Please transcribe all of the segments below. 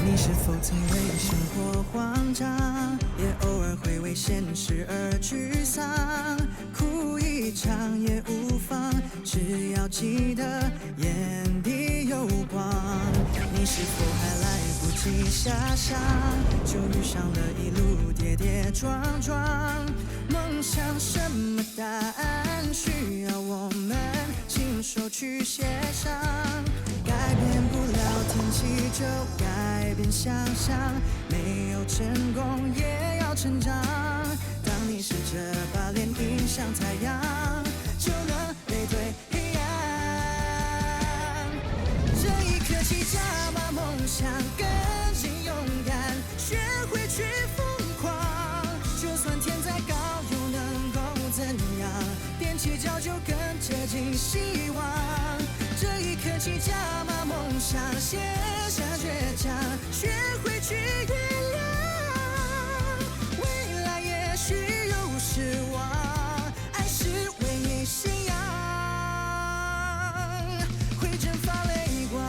你是否曾为生活慌张，也偶尔会为现实而沮丧？哭一场也无妨，只要记得眼底有光。你是否还来不及遐想，就遇上了一路跌跌撞撞？梦想什么答案，需要我们亲手去协商。改变不了天气，就改变想象。没有成功，也要成长。当你试着把脸迎向太阳，就能背对黑暗。这一刻起，加把梦想更紧勇敢，学会去疯狂。就算天再高，又能够怎样？踮起脚就更接近希望。这一刻起，加码梦想，卸下倔强，学会去原谅。未来也许有失望，爱是唯一信仰，会蒸发泪光。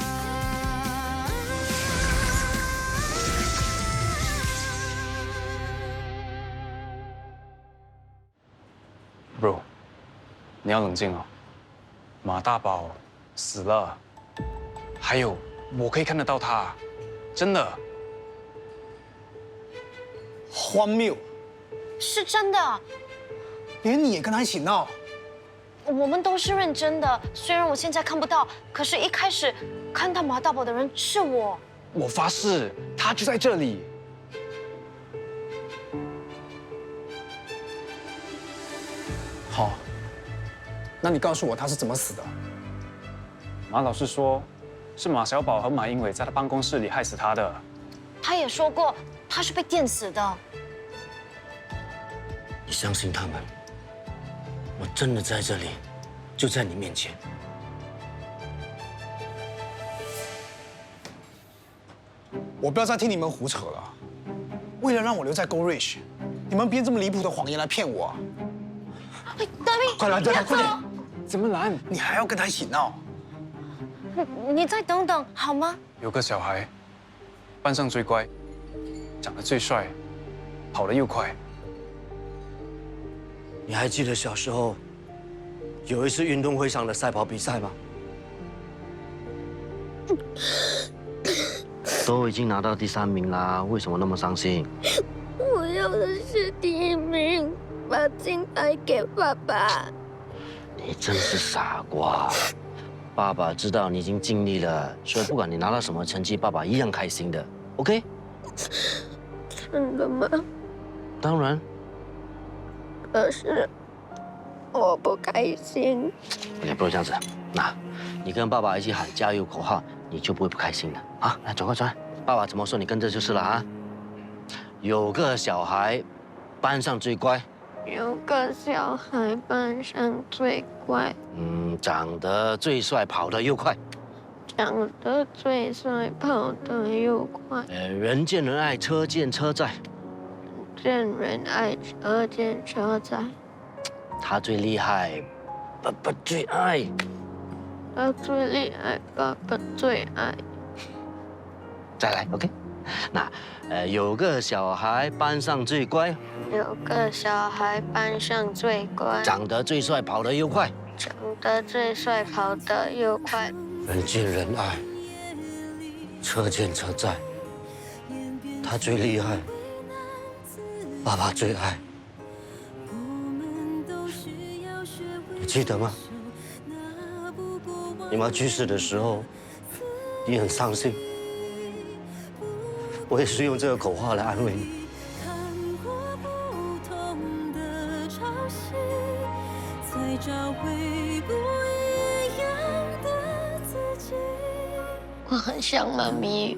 Bro， 你要冷静哦。马大宝死了，还有我可以看得到他，真的。荒谬，是真的，连你也跟他一起闹。我们都是认真的。虽然我现在看不到，可是一开始看到马大宝的人是我。我发誓，他就在这里。好，那你告诉我他是怎么死的？马老师说，是马小宝和马英伟在他办公室里害死他的。他也说过他是被电死的。你相信他们？我真的在这里，就在你面前。我不要再听你们胡扯了。为了让我留在 Go Rich， 你们编这么离谱的谎言来骗我。哎，大明，快来，快点！怎么拦？你还要跟他一起闹？你再等等好吗？有个小孩，班上最乖，长得最帅，跑得又快。你还记得小时候有一次运动会上的赛跑比赛吗？都已经拿到第3名啦，为什么那么伤心？我要的是第1名，把金牌给爸爸。你真是傻瓜！爸爸知道你已经尽力了，所以不管你拿到什么成绩，爸爸一样开心的。OK？ 真的吗？当然。可是我不开心。也不如这样子，那，你跟爸爸一起喊加油口号，你就不会不开心了啊！来，转过转，爸爸怎么说你跟着就是了啊。有个小孩，班上最乖。有个小孩班上最乖，长得最帅，跑得又快。长得最帅，跑得又快。人见人爱，车见车载。见人爱，车见车载。他最厉害，爸爸最爱。他最厉害，爸爸最爱。再来 ，OK？ 那，有个小孩班上最乖。有个小孩班上最乖，长得最帅，跑得又快。长得最帅，跑得又快。人见人爱，车见车载。他最厉害，爸爸最爱。你记得吗？你妈去世的时候，你很伤心。我也是用这个口号来安慰你。我很想妈咪，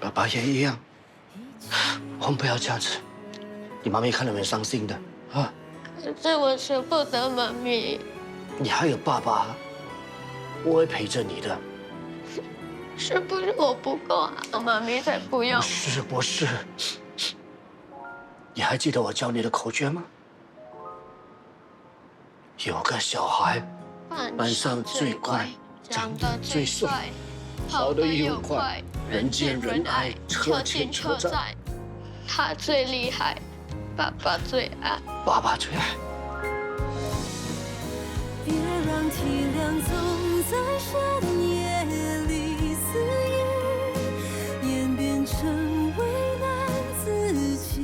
爸爸也一样。我们不要这样子，你妈咪看了会伤心的啊。可是我舍不得妈咪。你还有爸爸，我会陪着你的。是不是我不够好，妈咪才不要？不是。你还记得我教你的口诀吗？有个小孩，班上最乖，长得最帅，跑得又快，人见人爱，车进车载。他最厉害，爸爸最爱。爸爸最爱。别让体谅总在深夜里肆意演变成为难自己。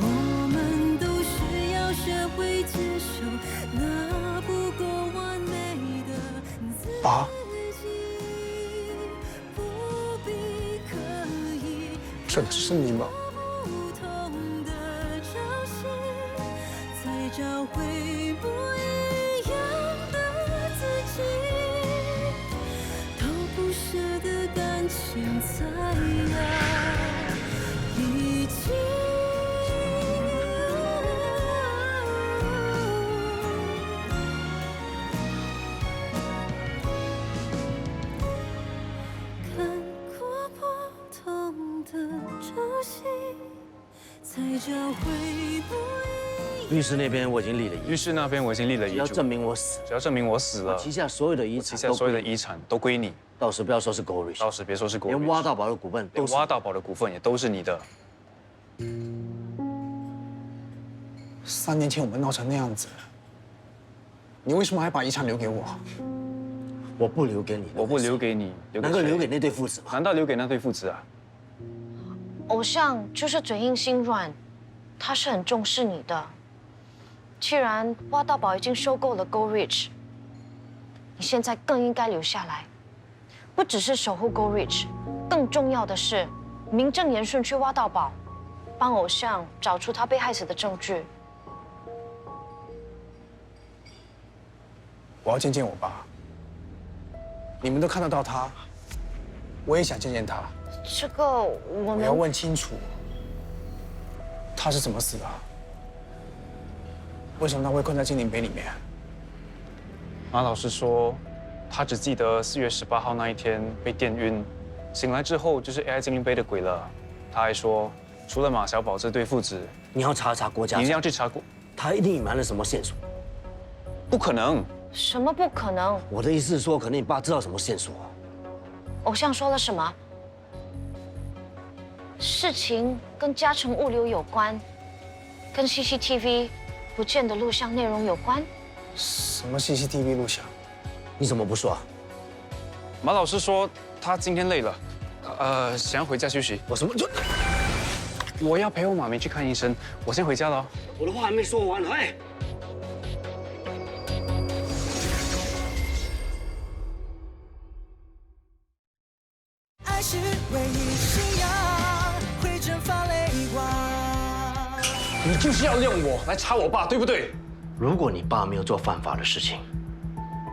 我们都需要学会接受那不够完美的自己。爸，不必刻意这只是你吗？不同的朝夕，再找回不一样的自己，都不舍的感情在一起。看过不同的朝夕，才找回不一样。律师那边我已经立了遗嘱，律师那边我已经立了遗嘱，只要证明我死，只要证明我死了，旗下所有的遗产，旗下所有的遗产都归你，到时不要说是 Goldrich，到时别说是国连挖到宝的股份都是连挖到宝的股份也都是你的。 3年前我们闹成那样子，你为什么还把遗产留给我？我不留给你，我不留给你，谁能够留给那对父子吗？难道留给那对父子啊？偶像就是嘴硬心软，他是很重视你的。既然挖到宝已经收购了 Goldrich， 你现在更应该留下来，不只是守护 Goldrich， 更重要的是名正言顺去挖到宝，帮偶像找出他被害死的证据。 我要见见我爸。你们都看得到他，我也想见见他。这个我要们问清楚，他是怎么死的？为什么他会困在精灵杯里面？马老师说，他只记得4月18号那一天被电晕，醒来之后就是 AI 精灵杯的鬼了。他还说，除了马小宝这对父子，你要查查郭嘉你一定诚，要去查过。他一定隐瞒了什么线索。不可能，什么不可能？我的意思是说，可能你爸知道什么线索。偶像说了什么？事情跟嘉诚物流有关，跟 CCTV 不见的录像内容有关。什么 CCTV 录像？你怎么不说？马老师说他今天累了，想要回家休息。我什么就？我要陪我妈咪去看医生，我先回家了哦。我的话还没说完，哎。 爱是唯一信仰，会蒸发泪光。你就是要用我来查我爸，对不对？如果你爸没有做犯法的事情，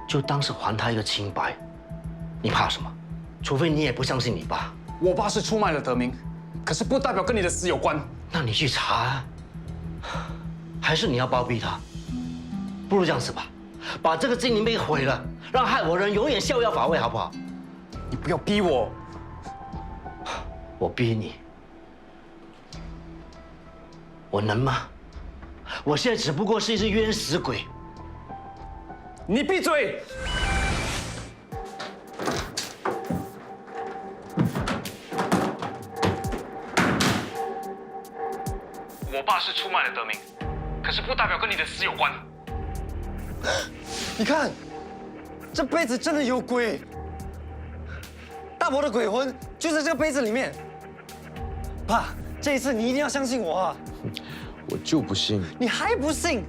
就当是还他一个清白。你怕什么？除非你也不相信你爸。我爸是出卖了德明，可是不代表跟你的死有关。那你去查啊。还是你要包庇他？不如这样子吧，把这个精灵杯毁了，让害我人永远逍遥法外，好不好？你不要逼我。 我逼你，我能吗？我现在只不过是一只冤死鬼。你闭嘴！我爸是出卖了德明，可是不代表跟你的死有关。你看，这杯子真的有鬼。大伯的鬼魂就在这个杯子里面。爸，这一次你一定要相信我啊！我就不信。你还不信？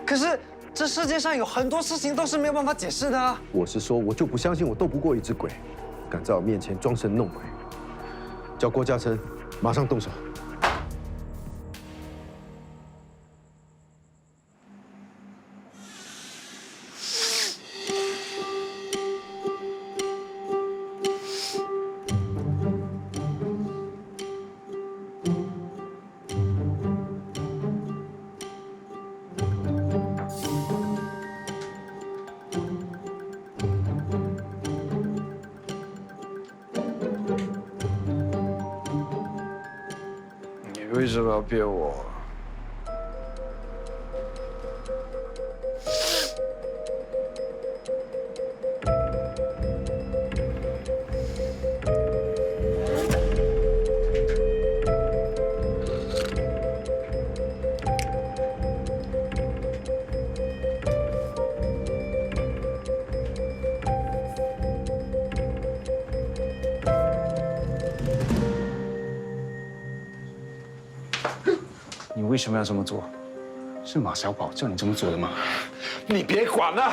可是这世界上有很多事情都是没有办法解释的啊！我是说，我就不相信我斗不过一只鬼，敢在我面前装神弄鬼。叫郭嘉诚马上动手。 你为什么要骗我？为什么要这么做？是马小宝叫你这么做的吗？你别管了。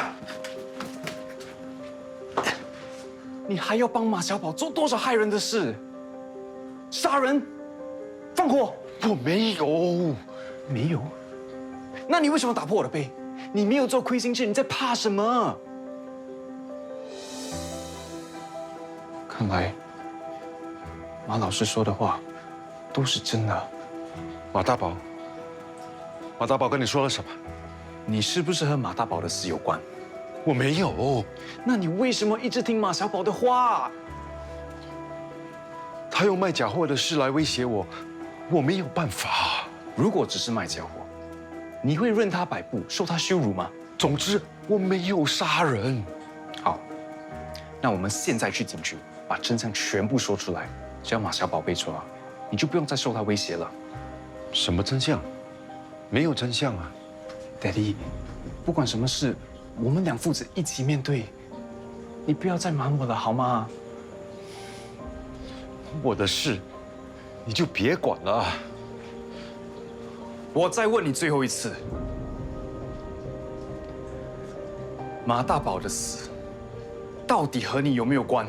你还要帮马小宝做多少害人的事？杀人、放火？我没有。没有？那你为什么打破我的杯？你没有做亏心事，你在怕什么？看来马老师说的话都是真的。马大宝，马大宝跟你说了什么？你是不是和马大宝的死有关？我没有。那你为什么一直听马小宝的话？他用卖假货的事来威胁我，我没有办法。如果只是卖假货，你会任他摆布，受他羞辱吗？总之，我没有杀人。好，那我们现在去警局，把真相全部说出来。只要马小宝被抓，你就不用再受他威胁了。什么真相？没有真相啊。Daddy， 不管什么事，我们两父子一起面对。你不要再瞒我了，好吗？我的事，你就别管了。我再问你最后一次，马大宝的死到底和你有没有关？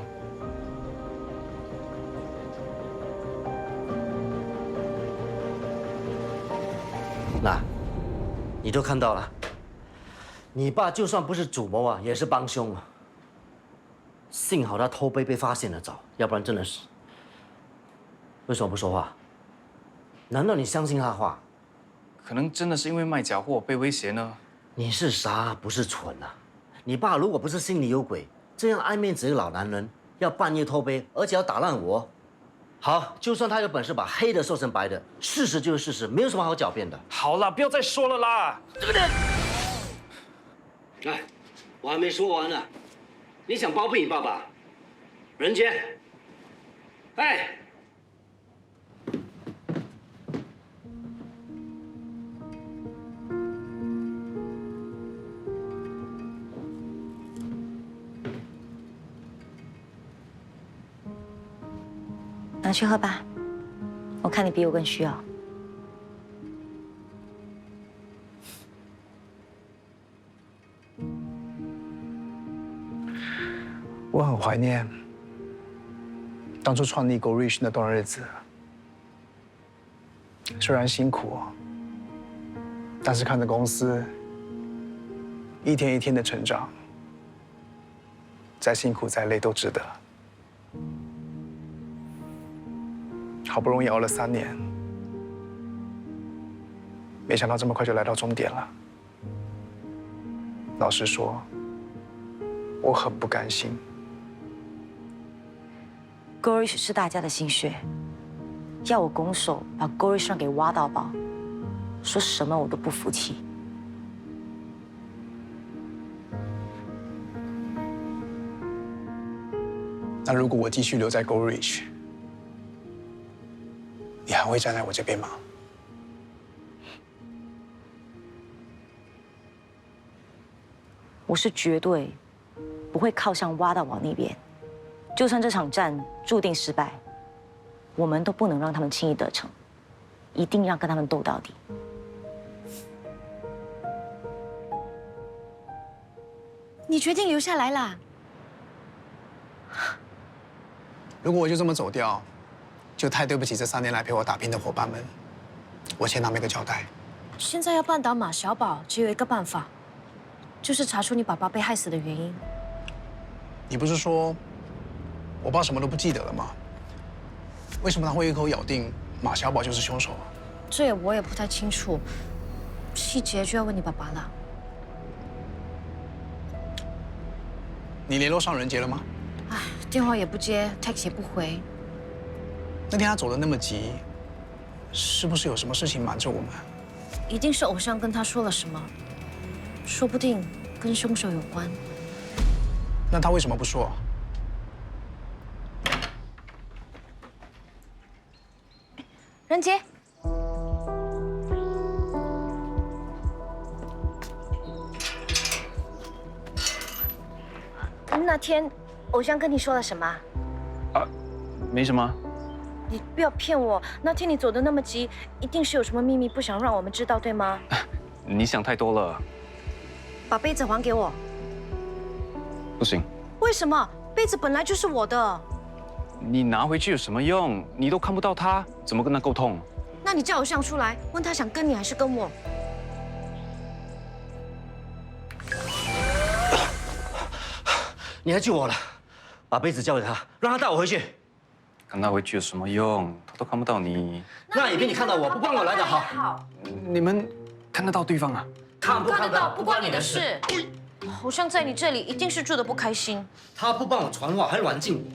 那，你都看到了，你爸就算不是主谋啊，也是帮凶啊。幸好他偷杯被发现的早，要不然真的是……为什么不说话？难道你相信他的话？可能真的是因为卖假货被威胁呢。你是傻不是蠢啊！你爸如果不是心里有鬼，这样爱面子的老男人要半夜偷杯，而且要打烂我。好，就算他有本事把黑的说成白的，事实就是事实，没有什么好狡辩的。好了，不要再说了啦！这个人，哎，我还没说完呢。你想包庇你爸爸？任杰，哎。拿去喝吧，我看你比我更需要。我很怀念当初创立 Go Rich 那段日子，虽然辛苦，但是看着公司一天一天的成长，再辛苦再累都值得。好不容易熬了3年，没想到这么快就来到终点了。老实说，我很不甘心。Go-Rich 是大家的心血，要我拱手把 Go-Rich 让给挖到宝，说什么我都不服气。那如果我继续留在 Go Rich， 你还会站在我这边吗？我是绝对不会靠向挖到宝那边，就算这场战注定失败，我们都不能让他们轻易得逞，一定要跟他们斗到底。你决定留下来啦？如果我就这么走掉，就太对不起这3年来陪我打拼的伙伴们，我欠他们一个交代。现在要扳倒马小宝，只有一个办法，就是查出你爸爸被害死的原因。你不是说我爸什么都不记得了吗？为什么他会一口咬定马小宝就是凶手？这我也不太清楚，细节就要问你爸爸了。你联络上任杰了吗？唉，电话也不接 ，text 也不回。那天他走得那么急，是不是有什么事情瞒着我们？一定是偶像跟他说了什么，说不定跟凶手有关。那他为什么不说？任杰，那天偶像跟你说了什么？没什么。你不要骗我，那天你走的那么急，一定是有什么秘密不想让我们知道，对吗？你想太多了。把杯子还给我。不行，为什么？杯子本来就是我的。你拿回去有什么用？你都看不到他，怎么跟他沟通？那你叫偶像出来，问他想跟你还是跟我？你来救我了，把杯子交给他，让他带我回去。跟他回去有什么用？他都看不到你。那也比你看到我不帮我来的好。你们看得到对方啊？看不看到不关你的事。偶像在你这里一定是住的不开心。他不帮我传话，还软禁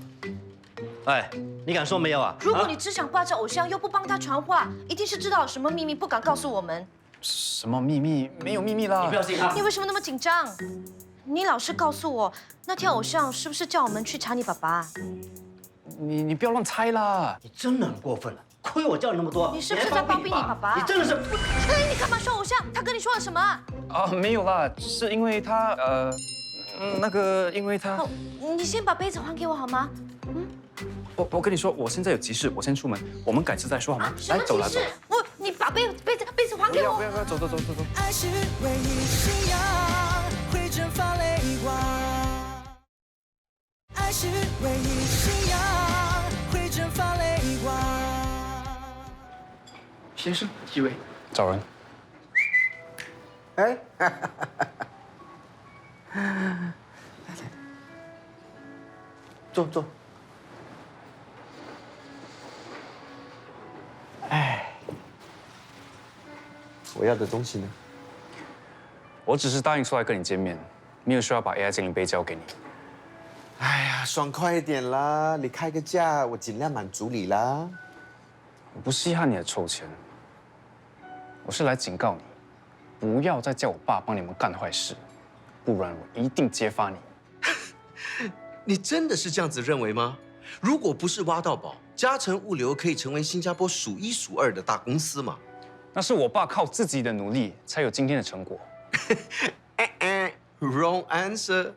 我。哎，你敢说没有啊？如果你只想霸着偶像，又不帮他传话，一定是知道有什么秘密不敢告诉我们。什么秘密？没有秘密啦。你不要信他。你为什么那么紧张？你老实告诉我，那天偶像是不是叫我们去查你爸爸？你不要乱猜啦！你真的很过分了，亏我教你那么多，你是不是在包庇你爸爸？你真的是……哎，你干嘛说偶像？他跟你说了什么？啊，没有啦，是因为他因为他……你先把杯子还给我好吗？我跟你说，我现在有急事，我先出门，我们改次再说好吗？来，走啦走。你把杯子还给我。不要，走。爱是唯一信仰，会蒸发泪光。爱是唯一信仰，会蒸发泪光。先生，几位？找人。哎，坐。哎，我要的东西呢？我只是答应出来跟你见面，没有说要把 AI 精灵杯交给你。哎呀，爽快一点啦！你开个价，我尽量满足你啦。我不稀罕你的臭钱，我是来警告你，不要再叫我爸帮你们干坏事，不然我一定揭发你。你真的是这样子认为吗？如果不是挖到宝，嘉诚物流可以成为新加坡数一数二的大公司吗？那是我爸靠自己的努力才有今天的成果。Wrong answer。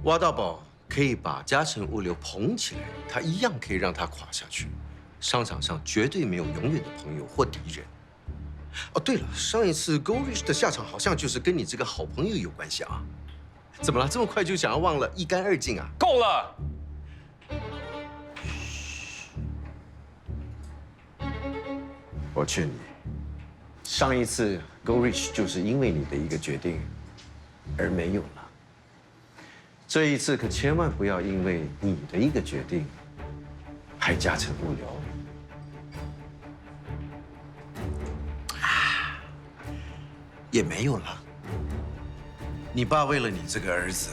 挖到宝可以把嘉诚物流捧起来，它一样可以让它垮下去。商场上绝对没有永远的朋友或敌人。哦，对了，上一次 GoRich 的下场好像就是跟你这个好朋友有关系啊。怎么了？这么快就想要忘了，一干二净啊？够了！我劝你，上一次 GoRich 就是因为你的一个决定而没有了。这一次可千万不要因为你的一个决定害嘉诚物流。也没有了。你爸为了你这个儿子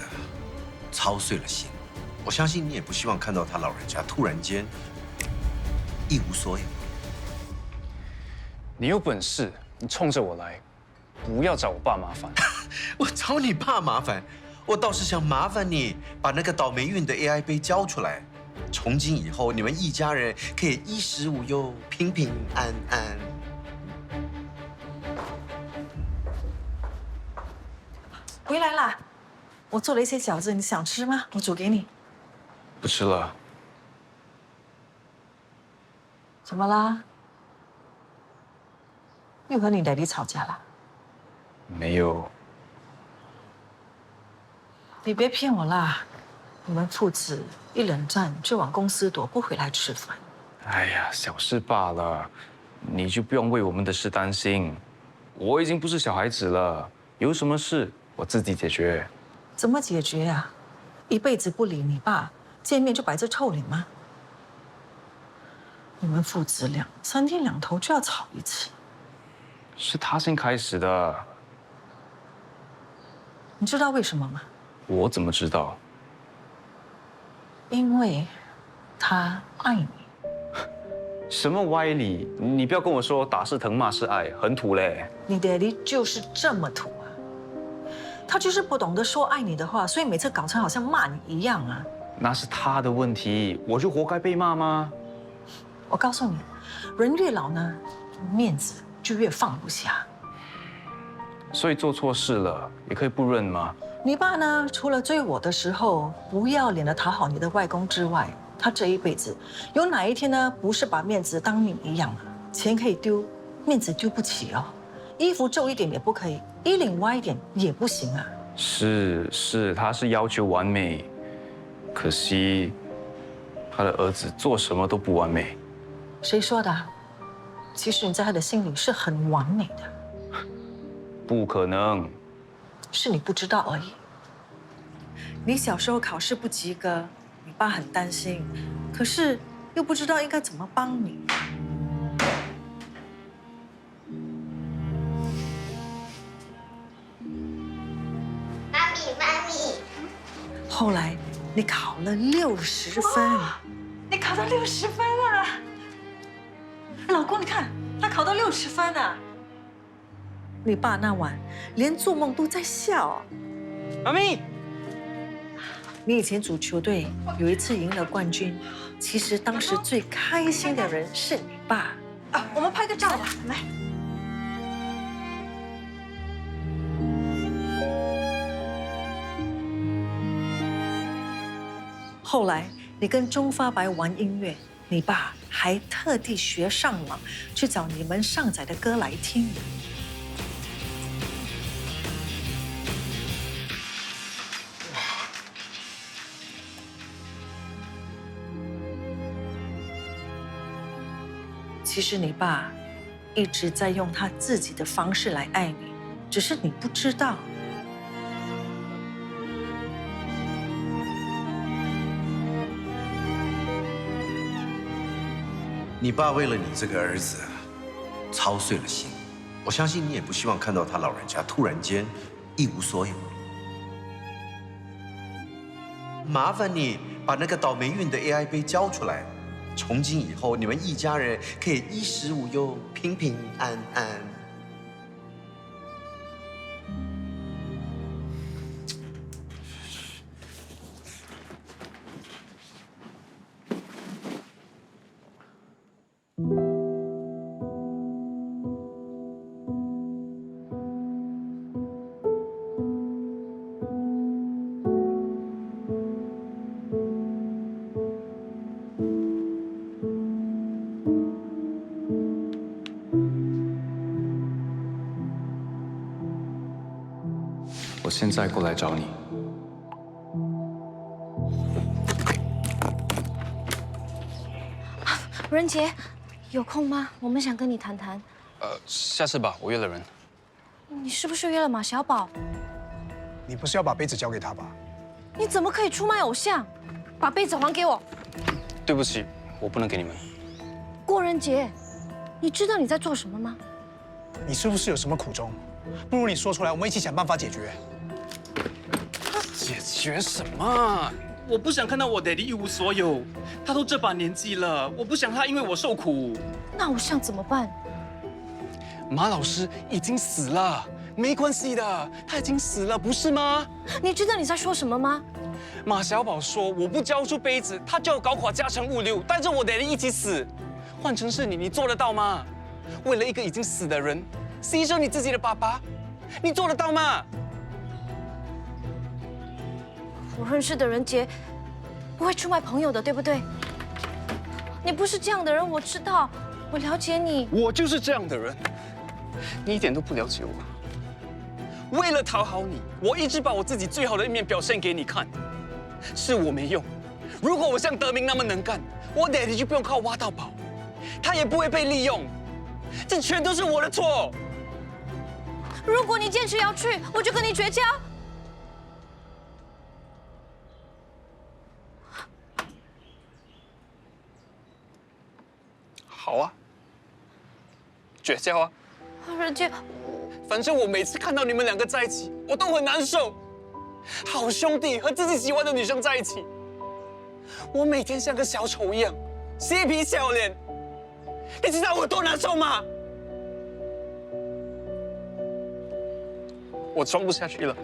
操碎了心，我相信你也不希望看到他老人家突然间一无所有。你有本事，你冲着我来，不要找我爸麻烦。我找你爸麻烦，我倒是想麻烦你把那个倒霉运的 AI 杯交出来。从今以后，你们一家人可以衣食无忧，平平安安。回来啦！我做了一些饺子，你想吃吗？我煮给你。不吃了。怎么啦？又和你爹地吵架了？没有。你别骗我啦！你们父子一冷战就往公司躲，不回来吃饭。哎呀，小事罢了，你就不用为我们的事担心。我已经不是小孩子了，有什么事我自己解决。怎么解决啊？一辈子不理你爸，见面就摆着臭脸吗？你们父子俩3天2头就要吵一次。是他先开始的。你知道为什么吗？我怎么知道？因为他爱你。什么歪理？你不要跟我说打是疼，骂是爱，很土嘞。你爹地就是这么土啊！他就是不懂得说爱你的话，所以每次搞成好像骂你一样啊。那是他的问题，我就活该被骂吗？我告诉你，人越老呢，面子就越放不下。所以做错事了也可以不认吗？你爸呢，除了追我的时候不要脸的讨好你的外公之外，他这一辈子有哪一天呢，不是把面子当命一样啊？钱可以丢，面子丢不起哦。衣服皱一点也不可以，衣领歪一点也不行啊。是，他是要求完美，可惜他的儿子做什么都不完美。谁说的？其实你在他的心里是很完美的。不可能，是你不知道而已。你小时候考试不及格，你爸很担心，可是又不知道应该怎么帮你。妈咪，后来你考了60分，你考到60分啊！老公，你看他考到60分啊！你爸那晚连做梦都在笑。妈咪，你以前足球队有一次赢了冠军，其实当时最开心的人是你爸啊！我们拍个照吧，来。后来你跟钟发白玩音乐，你爸还特地学上网去找你们上载的歌来听。其实你爸一直在用他自己的方式来爱你，只是你不知道。你爸为了你这个儿子，操碎了心。我相信你也不希望看到他老人家突然间一无所有。麻烦你把那个倒霉运的 AI 杯交出来。从今以后，你们一家人可以衣食无忧，平平安安。我现在过来找你。仁杰，有空吗？我们想跟你谈谈。下次吧，我约了人。你是不是约了马小宝？你不是要把杯子交给他吧？你怎么可以出卖偶像？把杯子还给我！对不起，我不能给你们。郭仁杰，你知道你在做什么吗？你是不是有什么苦衷？不如你说出来，我们一起想办法解决。解决什么？我不想看到我爹地一无所有，他都这把年纪了，我不想他因为我受苦。那偶像怎么办？马老师已经死了，没关系的，他已经死了，不是吗？你知道你在说什么吗？马小宝说我不交出杯子，他就要搞垮嘉诚物流，带着我爹地一起死。换成是你，你做得到吗？为了一个已经死的人，牺牲你自己的爸爸，你做得到吗？我认识的仁杰不会出卖朋友的，对不对？你不是这样的人，我知道，我了解你。我就是这样的人，你一点都不了解我。为了讨好你，我一直把我自己最好的一面表现给你看，是我没用。如果我像德明那么能干，我爹地就不用靠挖到宝，他也不会被利用。这全都是我的错。如果你坚持要去，我就跟你绝交。好啊，绝交啊！仁杰，反正我每次看到你们两个在一起，我都很难受。好兄弟和自己喜欢的女生在一起，我每天像个小丑一样，嬉皮笑脸。你知道我多难受吗？我装不下去了，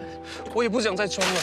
我也不想再装了。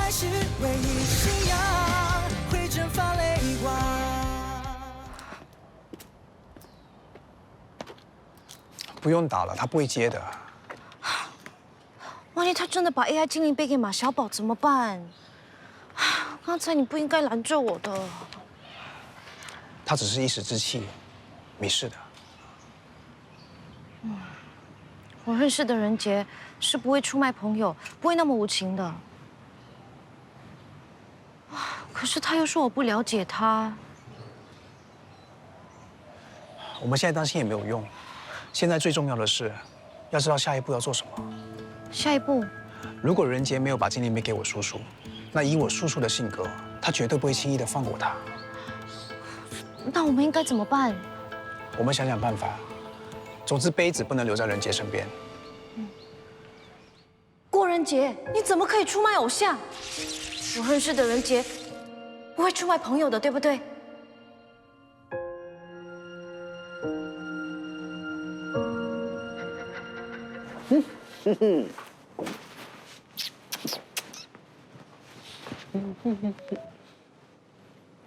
爱是唯一信仰，会蒸发泪光。不用打了，他不会接的。万一他真的把 AI 精灵杯给马小宝怎么办？刚才你不应该拦着我的。他只是一时之气，没事的。我认识的任杰是不会出卖朋友，不会那么无情的。可是他又说我不了解他。我们现在担心也没有用，现在最重要的是，要知道下一步要做什么。下一步，如果任杰没有把精灵杯给我叔叔，那以我叔叔的性格，他绝对不会轻易的放过他。那我们应该怎么办？我们想想办法。总之，杯子不能留在任杰身边。郭仁杰，你怎么可以出卖偶像？我认识的任杰不会出卖朋友的，对不对？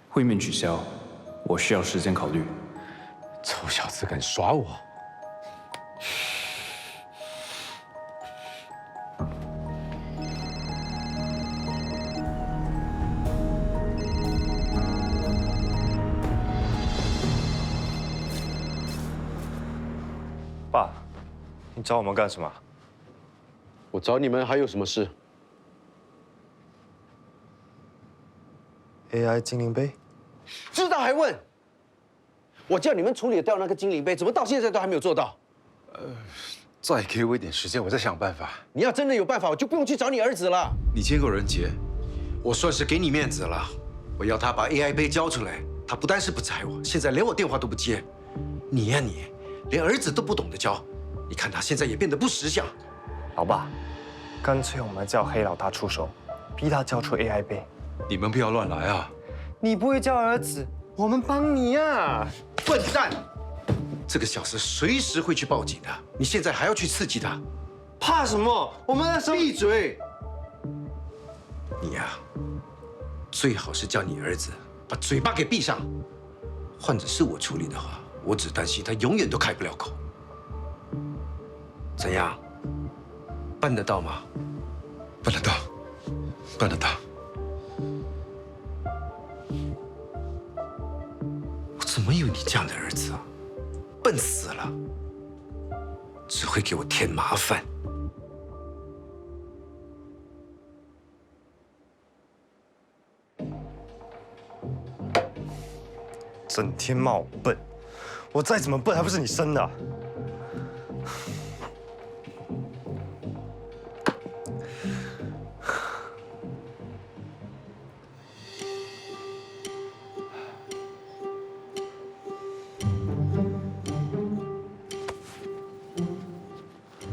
会面取消，我需要时间考虑。臭小子敢耍我！爸，你找我们干什么？我找你们还有什么事？ AI 精灵杯，知道还问？我叫你们处理掉那个精灵杯，怎么到现在都还没有做到？再给我一点时间，我再想办法。你要真的有办法，我就不用去找你儿子了。你见过任杰，我算是给你面子了。我要他把 AI 杯交出来，他不但是不睬我，现在连我电话都不接。你呀你，连儿子都不懂得教，你看他现在也变得不识相。老爸，干脆我们叫黑老大出手，逼他交出 AI 杯。 你们不要乱来啊！你不会教儿子，我们帮你呀！笨蛋，这个小子随时会去报警的，你现在还要去刺激他，怕什么？我们那时候闭嘴！你呀，最好是叫你儿子把嘴巴给闭上。换者是我处理的话，我只担心他永远都开不了口。怎样？办得到吗？办得到，办得到。 怎么有你这样的儿子啊？笨死了，只会给我添麻烦。整天骂我笨，我再怎么笨还不是你生的？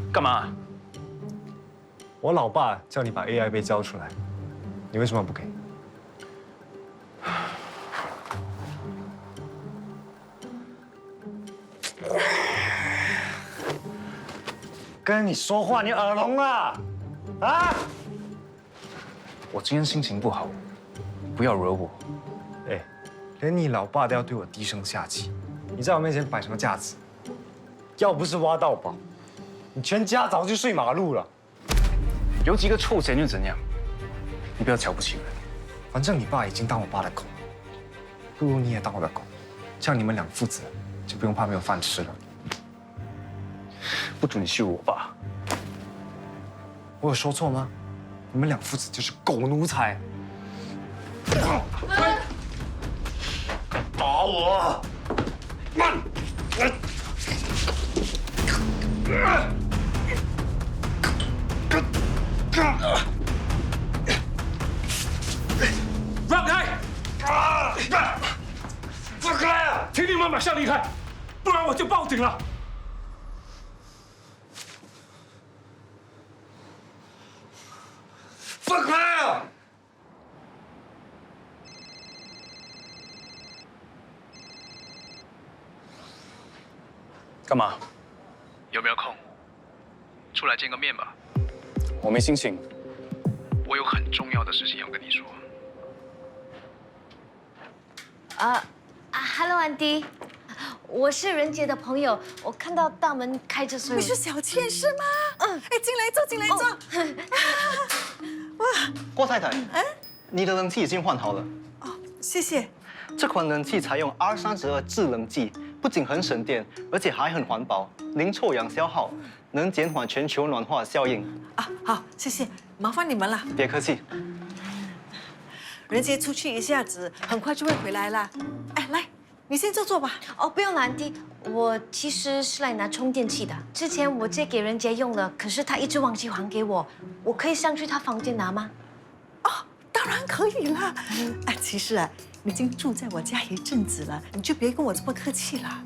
干嘛？我老爸叫你把 AI 杯交出来，你为什么不给？跟你说话，你耳聋啊？啊！我今天心情不好，不要惹我。哎，连你老爸都要对我低声下气，你在我面前摆什么架子？要不是挖到宝。 你全家早就睡马路了，有几个臭钱又怎样？你不要瞧不起人。反正你爸已经当我爸的狗，不如你也当我的狗，这样你们两父子就不用怕没有饭吃了。不准你羞辱我爸！我有说错吗？你们两父子就是狗奴才！打我！慢！让开！放开啊！请你们马上离开，不然我就报警了。放开啊！干嘛？有没有空？出来见个面吧。我没心情。我有很重要的事情要跟你说。Hello， 安迪，我是任杰的朋友，我看到大门开着，所以你是小倩是吗？哎，进来坐，进来坐。哇，郭太太，你的冷气已经换好了。哦，谢谢。这款冷气采用 R32制冷剂，不仅很省电，而且还很环保，零臭氧消耗，能减缓全球暖化效应。啊，好，谢谢，麻烦你们了。别客气。任杰出去一下子，很快就会回来啦。哎，来，你先坐吧。哦，不用了，安迪，我其实是来拿充电器的。之前我借给任杰用了，可是他一直忘记还给我，我可以上去他房间拿吗？哦，当然可以啦。哎，其实啊，你已经住在我家一阵子了，你就别跟我这么客气了。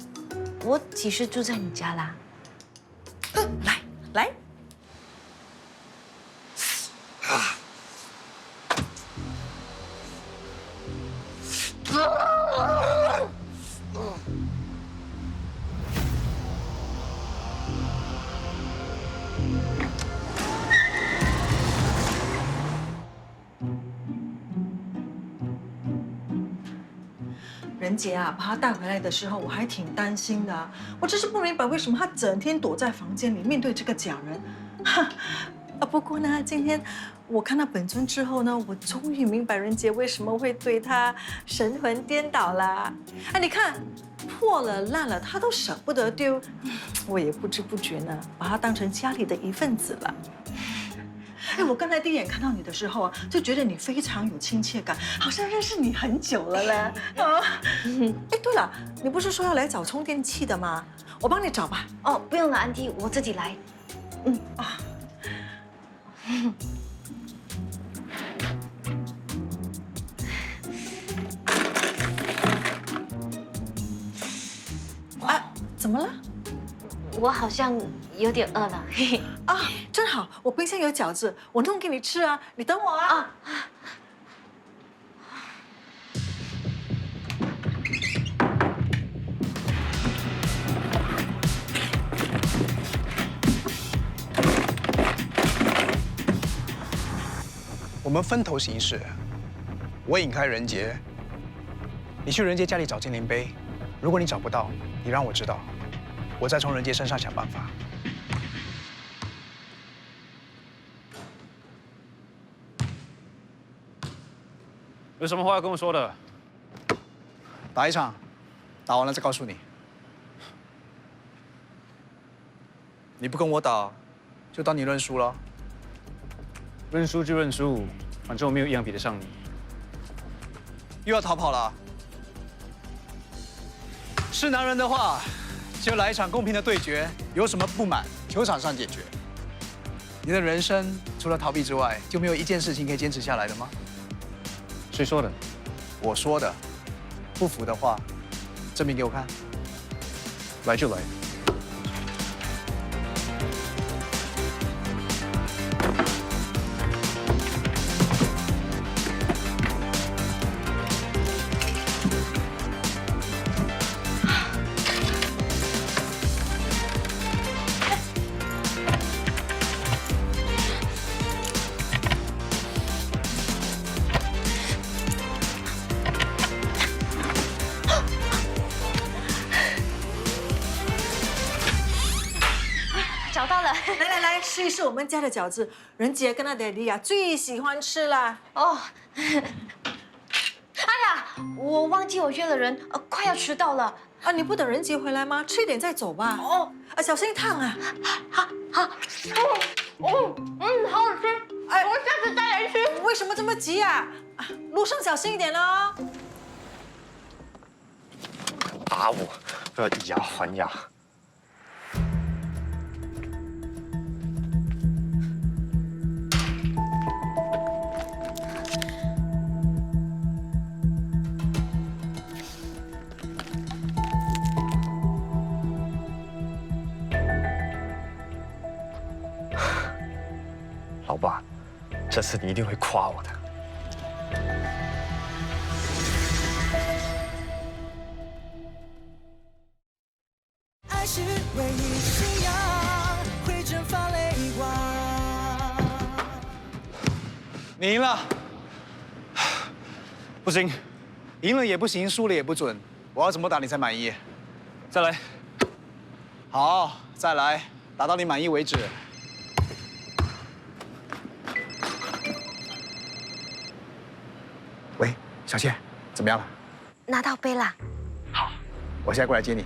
我几时住在你家啦？来。任杰啊，把他带回来的时候，我还挺担心的。我真是不明白为什么他整天躲在房间里面对这个假人。哈，不过呢，今天我看到本尊之后呢，我终于明白任杰为什么会对他神魂颠倒啦。哎，你看，破了烂了他都舍不得丢，我也不知不觉呢，把他当成家里的一份子了。哎，我刚才第一眼看到你的时候啊，就觉得你非常有亲切感，好像认识你很久了嘞。哎，对了，你不是说要来找充电器的吗？我帮你找吧。哦，不用了，安迪，我自己来。怎么了？我好像有点饿了。啊，真好，我冰箱有饺子，我弄给你吃啊。你等我啊。我们分头行事，我引开任杰，你去任杰家里找精灵杯。如果你找不到，你让我知道，我再从任杰身上想办法。有什么话要跟我说的？打一场，打完了再告诉你。你不跟我打，就当你认输了。认输就认输，反正我没有一样比得上你。又要逃跑了？是男人的话，就来一场公平的对决。有什么不满，球场上解决。你的人生除了逃避之外，就没有一件事情可以坚持下来的吗？谁说的？我说的。不服的话，证明给我看。来就来。找到了，来试一试我们家的饺子，任杰跟他爹地啊最喜欢吃啦。哦，哎呀，我忘记我约了人，快要迟到了。啊，你不等任杰回来吗？吃一点再走吧。哦，小心烫啊。好。好好吃。哎，我下次再来吃。为什么这么急啊？路上小心一点哦。打我，不要以牙还牙。老爸，这次你一定会夸我的。爱是唯一信仰，会蒸发泪光。你赢了。不行，赢了也不行，输了也不准。我要怎么打你才满意？再来。好，再来，打到你满意为止。喂，小谢，怎么样了？拿到杯了。我现在过来接你。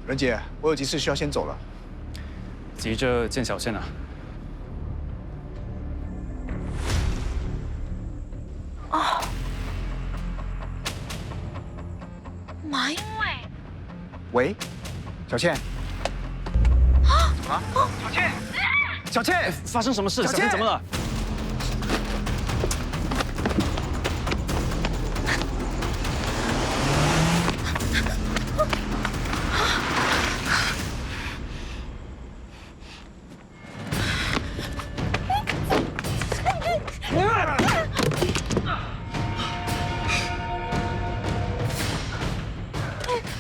任姐，我有急事需要先走了。急着见小倩啊？哦，马英伟。喂，小倩。怎么了？小倩，小倩，发生什么事了？小倩怎么了？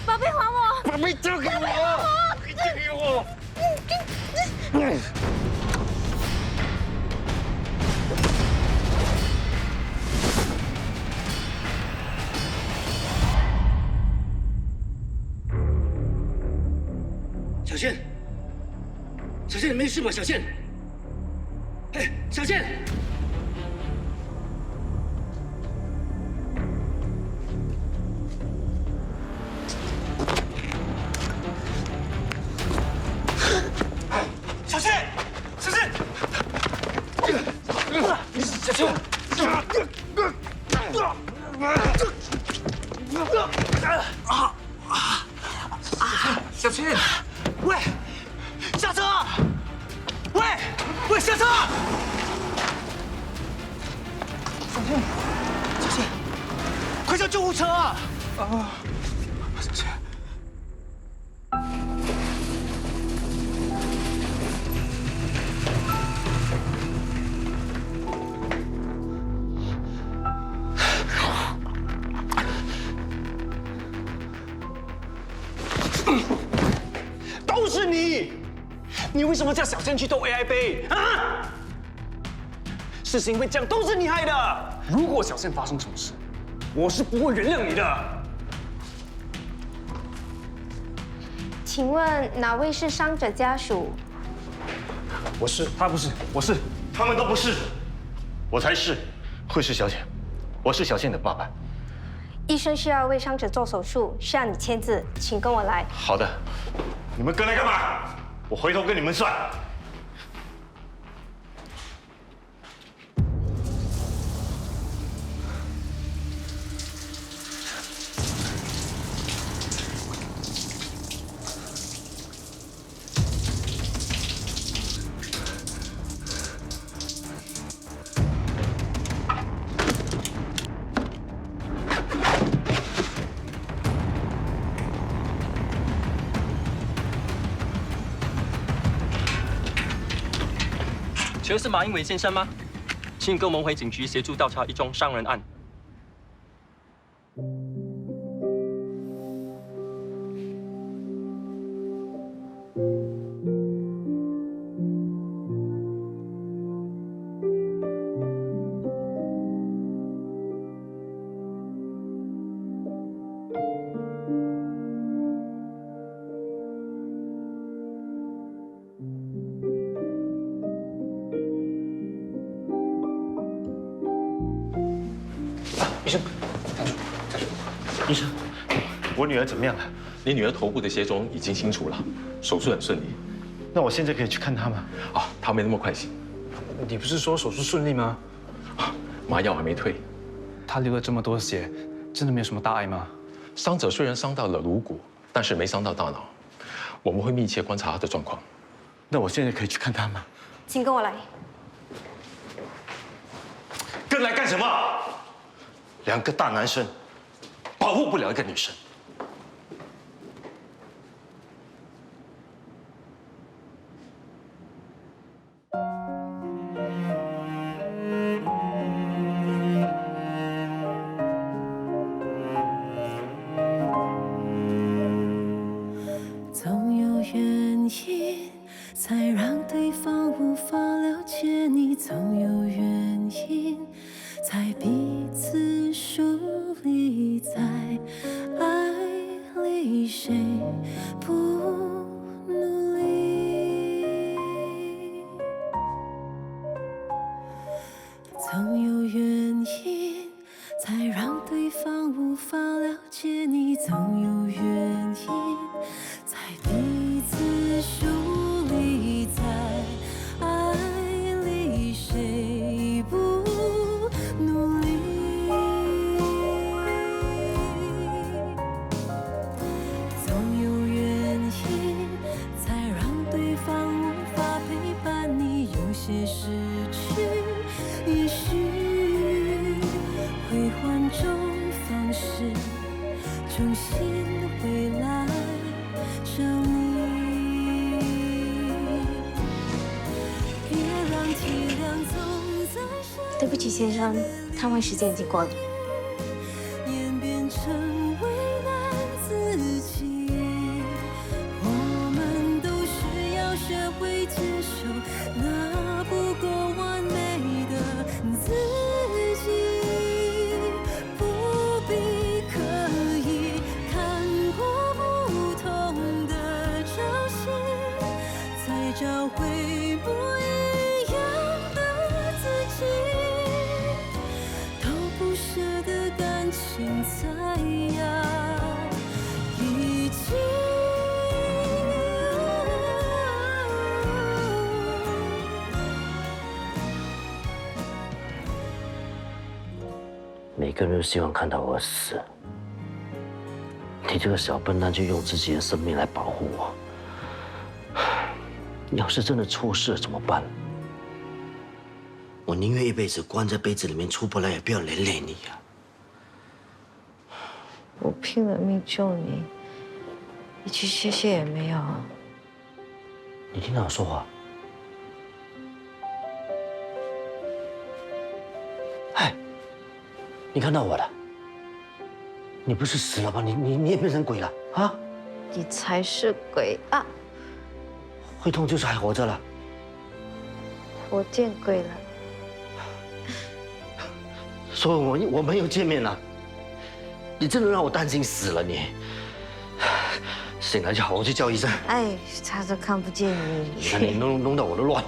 把杯还我！把杯交给我！交给我！小倩，小倩，你没事吧？小倩，哎，小倩。小倩，小倩，小倩，小倩，喂，下车！喂，下车！小倩，快叫救护车啊！小倩。都是你！你为什么叫小倩去偷 AI 杯啊？事情会这样，都是你害的！如果小倩发生什么事，我是不会原谅你的。请问哪位是伤者家属？我是，他不是，我是，他们都不是，我才是。慧氏小姐，我是小倩的爸爸。医生需要为伤者做手术，需要你签字，请跟我来。好的，你们跟来干嘛？我回头跟你们算。请问是马英伟先生吗？请跟我们回警局协助调查一宗伤人案。医生，站住！医生，我女儿怎么样了？你女儿头部的血肿已经清除了，手术很顺利。那我现在可以去看她吗？啊，她没那么快醒。你不是说手术顺利吗？麻药还没退。他流了这么多血，真的没有什么大碍吗？伤者虽然伤到了颅骨，但是没伤到大脑。我们会密切观察她的状况。那我现在可以去看她吗？请跟我来。跟来干什么？两个大男生保护不了一个女生。总有原因，才让对方无法了解。解，你总有原因，才彼此疏离，在爱里谁不努力？总有原因，才让对方无法了解你，总有原因，才彼此疏离，在爱里谁不努力？总有原因，才让对方无法陪伴你，有些失去，也许会换种方式，重新回来找你。别让体谅总在身对不起，先生，摊位时间已经过了。演变成为难自己，我们都需要学会接受那不够完美的自己，不必刻意看过不同的朝夕，再找回不一样的自己，都不舍的感情才要一起。每个人都希望看到我死，你这个小笨蛋就用自己的生命来保护我。要是真的出事怎么办？我宁愿一辈子关在被子里面出不来，也不要连累你呀。我拼了命救你，一句谢谢也没有。你听到我说话？哎，你看到我了？你不是死了吗？你也变成鬼了啊？你才是鬼啊！会痛就是还活着了。我见鬼了！所以我们又见面了，你真的让我担心死了你。醒来就好好去叫医生。哎，他都看不见你。你看你弄到我都乱。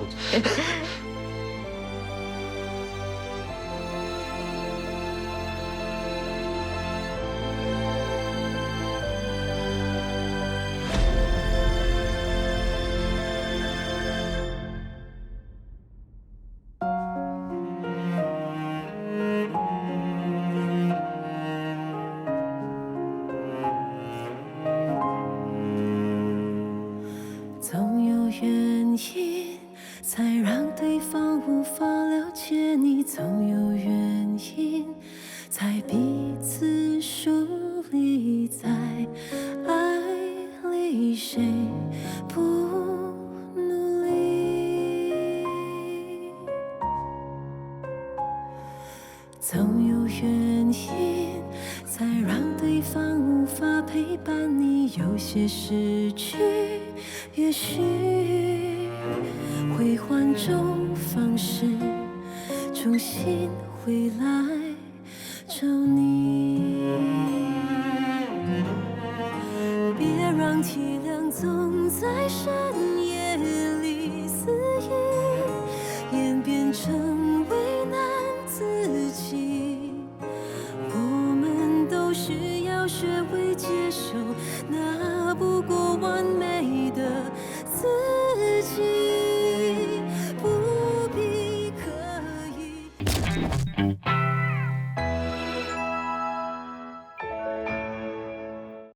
总有原因，才让对方无法了解你，总有原因，才彼此疏离，在爱里谁不努力？总有原因，才让对方无法陪伴你，有些失去，也许会换种方式，重新回来找你。别让体谅总在深夜里肆意，演变成为难自己。我们都需要学会接受那不够完美的自己，不必刻意。